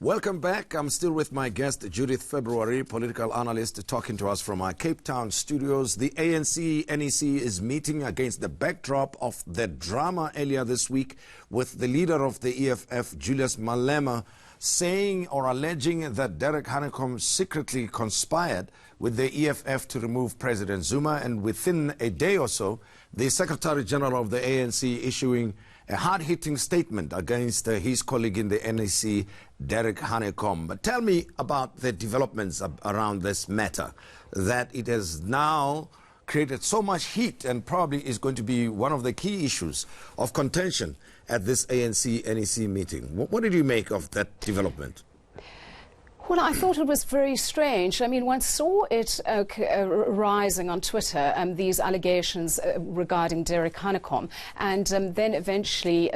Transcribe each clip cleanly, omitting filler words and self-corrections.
Welcome back. I'm still with my guest, Judith February, political analyst, talking to us from our Cape Town studios. The ANC-NEC is meeting against the backdrop of the drama earlier this week with the leader of the EFF, Julius Malema, saying or alleging that Derek Honeycomb secretly conspired with the EFF to remove President Zuma, and within a day or so, the Secretary General of the ANC issuing a hard-hitting statement against his colleague in the NEC, Derek Honeycomb. But tell me about the developments around this matter, that it has now created so much heat and probably is going to be one of the key issues of contention at this ANC-NEC meeting. What did you make of that development? Well, I thought it was very strange. I mean, one saw it rising on Twitter, these allegations regarding Derek Honeycomb. And then eventually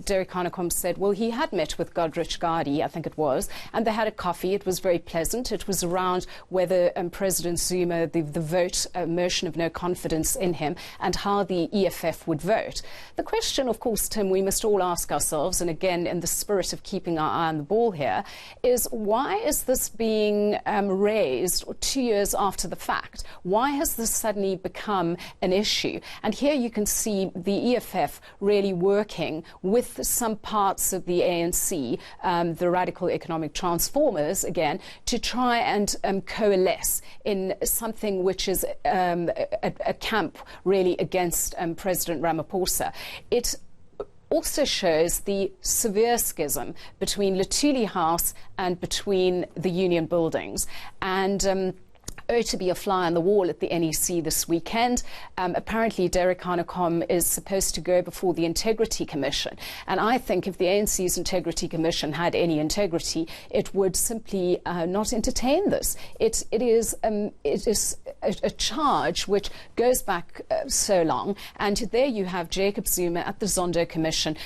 Derek Honeycomb said, well, he had met with Godrich Gadi, I think it was, and they had a coffee. It was very pleasant. It was around whether President Zuma, the vote, motion of no confidence in him, and how the EFF would vote. The question, of course, Tim, we must all ask ourselves, and again, in the spirit of keeping our eye on the ball here, is why is this being raised 2 years after the fact? Why has this suddenly become an issue? And here you can see the EFF really working with some parts of the ANC, the Radical Economic Transformers, again, to try and coalesce in something which is a camp really against President Ramaphosa. It also shows the severe schism between Luthuli House and between the union buildings. And to be a fly on the wall at the NEC this weekend. Apparently, Derek Honeycomb is supposed to go before the Integrity Commission. And I think if the ANC's Integrity Commission had any integrity, it would simply not entertain this. It is a charge which goes back so long. And there you have Jacob Zuma at the Zondo Commission,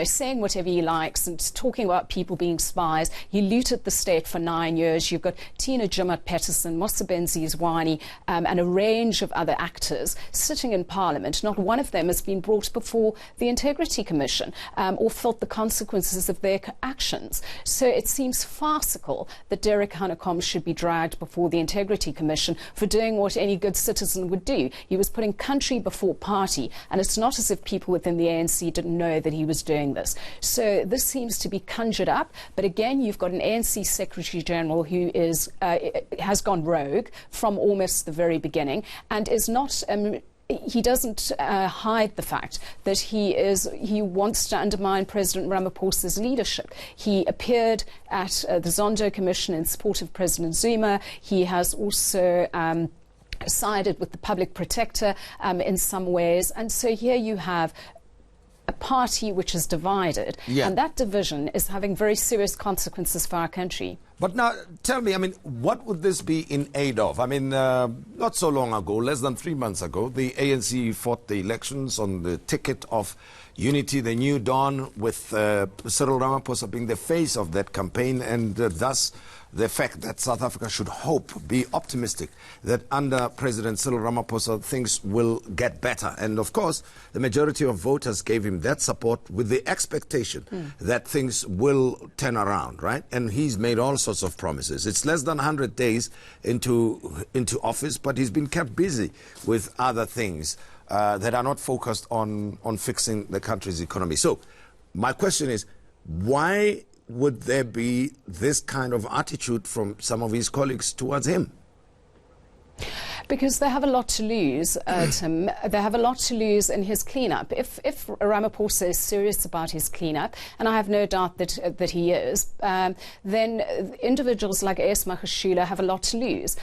saying whatever he likes and talking about people being spies. He looted the state for 9 years. You've got Tina Jumat Peterson, Mosebenzi Zwane, and a range of other actors sitting in Parliament. Not one of them has been brought before the Integrity Commission or felt the consequences of their actions. So it seems farcical that Derek Honeycomb should be dragged before the Integrity Commission for doing what any good citizen would do. He was putting country before party, and it's not as if people within the ANC didn't know that he was doing this. So this seems to be conjured up. But again, you've got an ANC Secretary General who is has gone rogue from almost the very beginning and is not he doesn't hide the fact that he wants to undermine President Ramaphosa's leadership. He appeared at the Zondo Commission in support of President Zuma. He has also sided with the public protector in some ways. And so here you have a party which is divided, and that division is having very serious consequences for our country. But now, tell me, what would this be in aid of? Not so long ago, less than 3 months ago, the ANC fought the elections on the ticket of Unity, the New Dawn, with Cyril Ramaphosa being the face of that campaign, and thus the fact that South Africa should be optimistic that under President Cyril Ramaphosa things will get better. And of course, the majority of voters gave him that support with the expectation that things will turn around, right? And he's made all sorts of promises. It's less than 100 days into office, but he's been kept busy with other things that are not focused on fixing the country's economy. So my question is, why would there be this kind of attitude from some of his colleagues towards him? Because they have a lot to lose, Tim. They have a lot to lose in his cleanup. If Ramaphosa is serious about his cleanup, and I have no doubt that he is, then individuals like Esma Khashula have a lot to lose.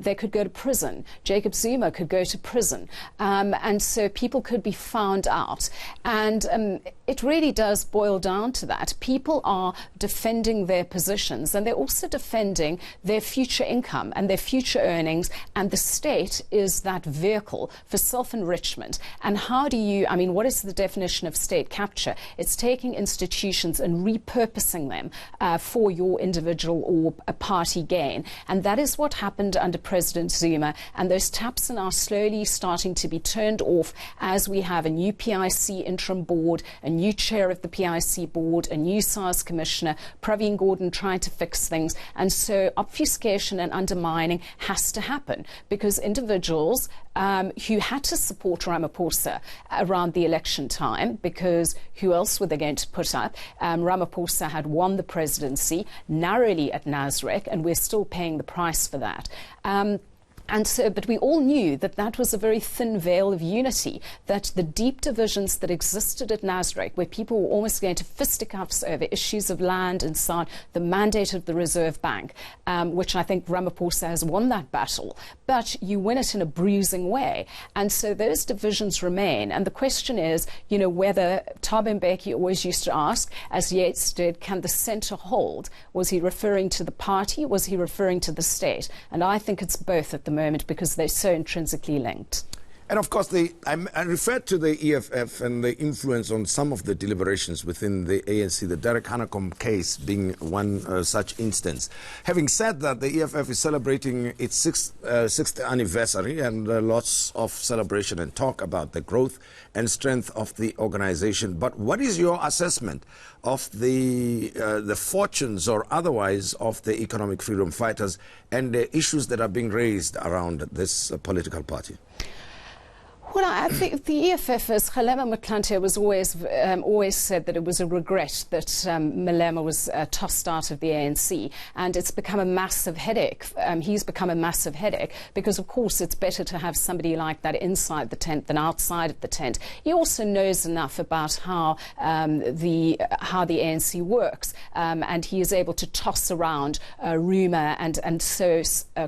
They could go to prison. Jacob Zuma could go to prison. And so people could be found out. And it really does boil down to that. People are defending their positions, and they're also defending their future income and their future earnings and the state state is that vehicle for self-enrichment. And how do you, I mean, what is the definition of state capture? It's taking institutions and repurposing them for your individual or a party gain. And that is what happened under President Zuma. And those taps are now slowly starting to be turned off as we have a new PIC interim board, a new chair of the PIC board, a new SARS commissioner, Praveen Gordhan trying to fix things. And so obfuscation and undermining has to happen because individuals who had to support Ramaphosa around the election time, because who else were they going to put up? Ramaphosa had won the presidency narrowly at Nasrec, and we're still paying the price for that. And so, but we all knew that that was a very thin veil of unity, that the deep divisions that existed at Nasrec, where people were almost going to fisticuffs over issues of land and so on, the mandate of the Reserve Bank, which I think Ramaphosa has won that battle, but you win it in a bruising way. And so those divisions remain. And the question is, you know, whether Thabo Mbeki always used to ask, as Yates did, can the centre hold? Was he referring to the party? Was he referring to the state? And I think it's both at the moment because they're so intrinsically linked. And of course, I referred to the EFF and the influence on some of the deliberations within the ANC, the Derek Hanekom case being one such instance. Having said that, the EFF is celebrating its sixth anniversary, and lots of celebration and talk about the growth and strength of the organization. But what is your assessment of the fortunes or otherwise of the economic freedom fighters and the issues that are being raised around this political party? Well, I think the EFF, as Kgalema Motlanthe was always said that it was a regret that Malema was tossed out of the ANC, and it's become a massive headache. He's become a massive headache because, of course, it's better to have somebody like that inside the tent than outside of the tent. He also knows enough about how the ANC works, and he is able to toss around rumour and so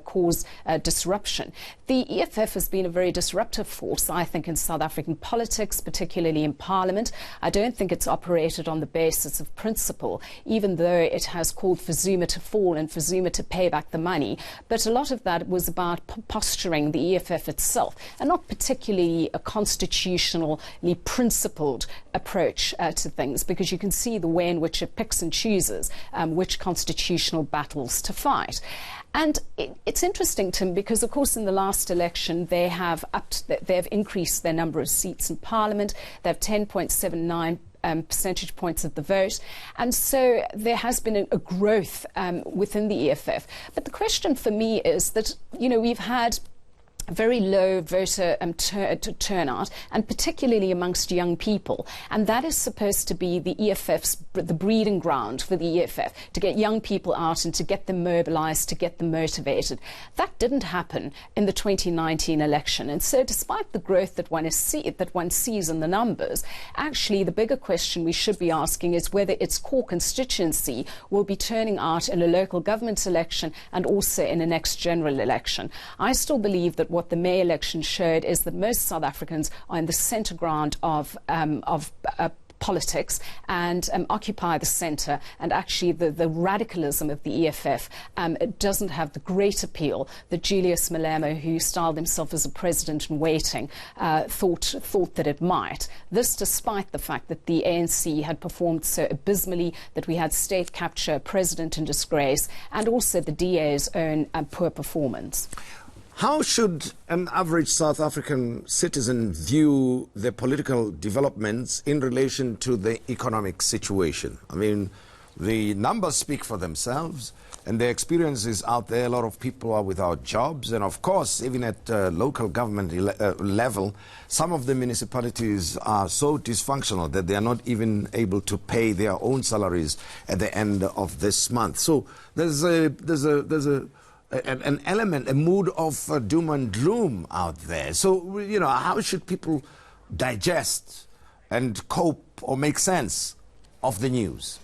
cause disruption. The EFF has been a very disruptive force, I think, in South African politics, particularly in Parliament. I don't think it's operated on the basis of principle, even though it has called for Zuma to fall and for Zuma to pay back the money. But a lot of that was about posturing the EFF itself, and not particularly a constitutionally principled approach to things, because you can see the way in which it picks and chooses which constitutional battles to fight. And it's interesting, Tim, because, of course, in the last election, they have increased their number of seats in Parliament. They have 10.79 percentage points of the vote. And so there has been a growth within the EFF. But the question for me is that, you know, we've had very low voter turnout, and particularly amongst young people. And that is supposed to be the EFF's, the breeding ground for the EFF, to get young people out and to get them mobilised, to get them motivated. That didn't happen in the 2019 election. And so despite the growth that one sees in the numbers, actually the bigger question we should be asking is whether its core constituency will be turning out in a local government election and also in the next general election. I still believe that what the May election showed is that most South Africans are in the centre ground of politics and occupy the centre, and actually the radicalism of the EFF it doesn't have the great appeal that Julius Malema, who styled himself as a president in waiting, thought that it might. This despite the fact that the ANC had performed so abysmally, that we had state capture, president in disgrace, and also the DA's own poor performance. How should an average South African citizen view the political developments in relation to the economic situation? I mean, the numbers speak for themselves, and the experience is out there. A lot of people are without jobs, and of course, even at local government level, some of the municipalities are so dysfunctional that they are not even able to pay their own salaries at the end of this month. So there's an element, a mood of doom and gloom out there. So, you know, how should people digest and cope or make sense of the news?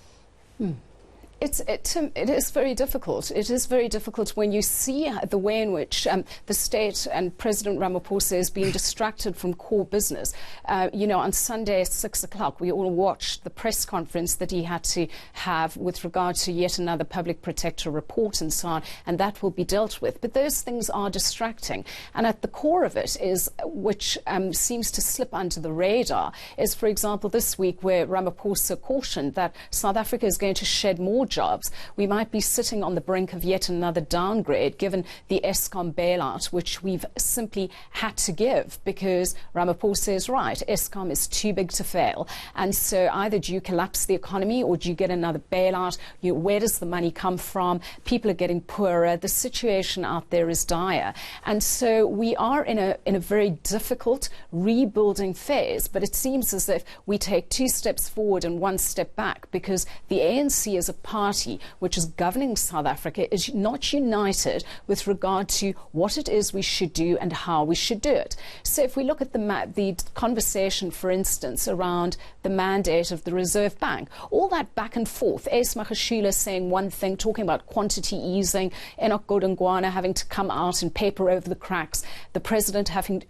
It is very difficult. It is very difficult when you see the way in which the state and President Ramaphosa is being distracted from core business. On Sunday at 6 o'clock, we all watched the press conference that he had to have with regard to yet another public protector report and so on, and that will be dealt with. But those things are distracting. And at the core of it is, which seems to slip under the radar, is, for example, this week where Ramaphosa cautioned that South Africa is going to shed more jobs. We might be sitting on the brink of yet another downgrade given the Eskom bailout, which we've simply had to give because Ramaphosa is right. Eskom is too big to fail. And so either do you collapse the economy or do you get another bailout? Where does the money come from? People are getting poorer. The situation out there is dire. And so we are in a very difficult rebuilding phase. But it seems as if we take 2 steps forward and 1 step back because the ANC as a party which is governing South Africa is not united with regard to what it is we should do and how we should do it. So if we look at the conversation, for instance, around the mandate of the Reserve Bank, all that back and forth, Ace Magashule saying one thing, talking about quantity easing, Enoch Godongwana having to come out and paper over the cracks, the president having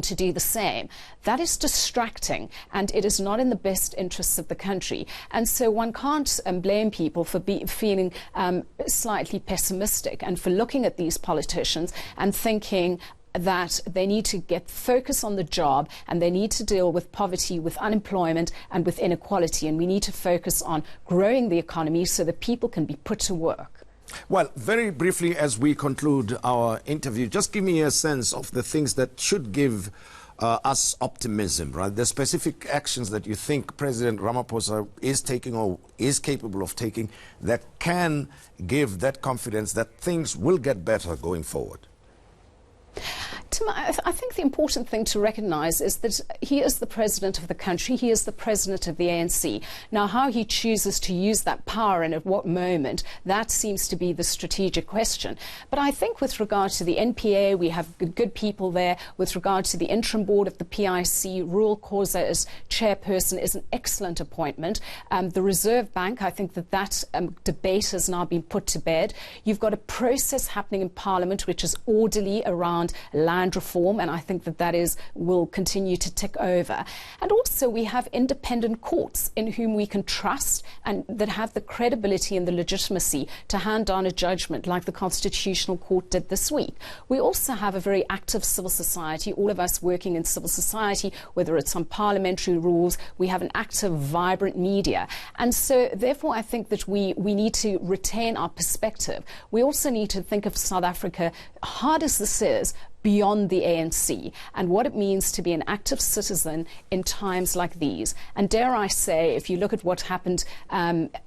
to do the same. That is distracting, and it is not in the best interests of the country. And so one can't blame people for feeling slightly pessimistic and for looking at these politicians and thinking that they need to get focus on the job and they need to deal with poverty, with unemployment and with inequality. And we need to focus on growing the economy so that people can be put to work. Well, very briefly, as we conclude our interview, just give me a sense of the things that should give us optimism, right? The specific actions that you think President Ramaphosa is taking or is capable of taking that can give that confidence that things will get better going forward. I think the important thing to recognise is that he is the president of the country, he is the president of the ANC. Now, how he chooses to use that power and at what moment, that seems to be the strategic question. But I think with regard to the NPA, we have good people there. With regard to the interim board of the PIC, Rule Khoza as chairperson is an excellent appointment. The Reserve Bank, I think that debate has now been put to bed. You've got a process happening in Parliament which is orderly around land reform, and I think that will continue to tick over. And also we have independent courts in whom we can trust and that have the credibility and the legitimacy to hand down a judgment like the Constitutional Court did this week. We also have a very active civil society, all of us working in civil society, whether it's on parliamentary rules, we have an active, vibrant media. And so therefore I think that we need to retain our perspective. We also need to think of South Africa, hard as this is, beyond the ANC and what it means to be an active citizen in times like these. And dare I say, if you look at what happened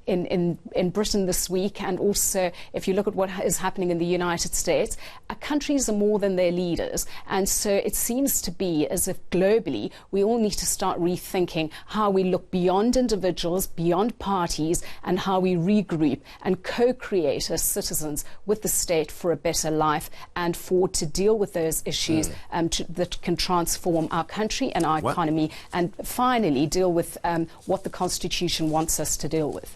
in Britain this week, and also if you look at what is happening in the United States, countries are more than their leaders. And so it seems to be as if globally we all need to start rethinking how we look beyond individuals, beyond parties, and how we regroup and co-create as citizens with the state for a better life and to deal with those issues that can transform our country and our economy, and finally deal with what the Constitution wants us to deal with.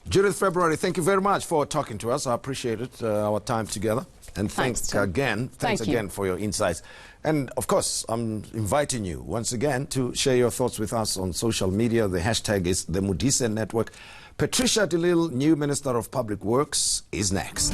Judith February, thank you very much for talking to us. I appreciate it, our time together. And thanks again for your insights. And of course, I'm inviting you once again to share your thoughts with us on social media. The hashtag is the Modise Network. Patricia de Lille, new Minister of Public Works, is next.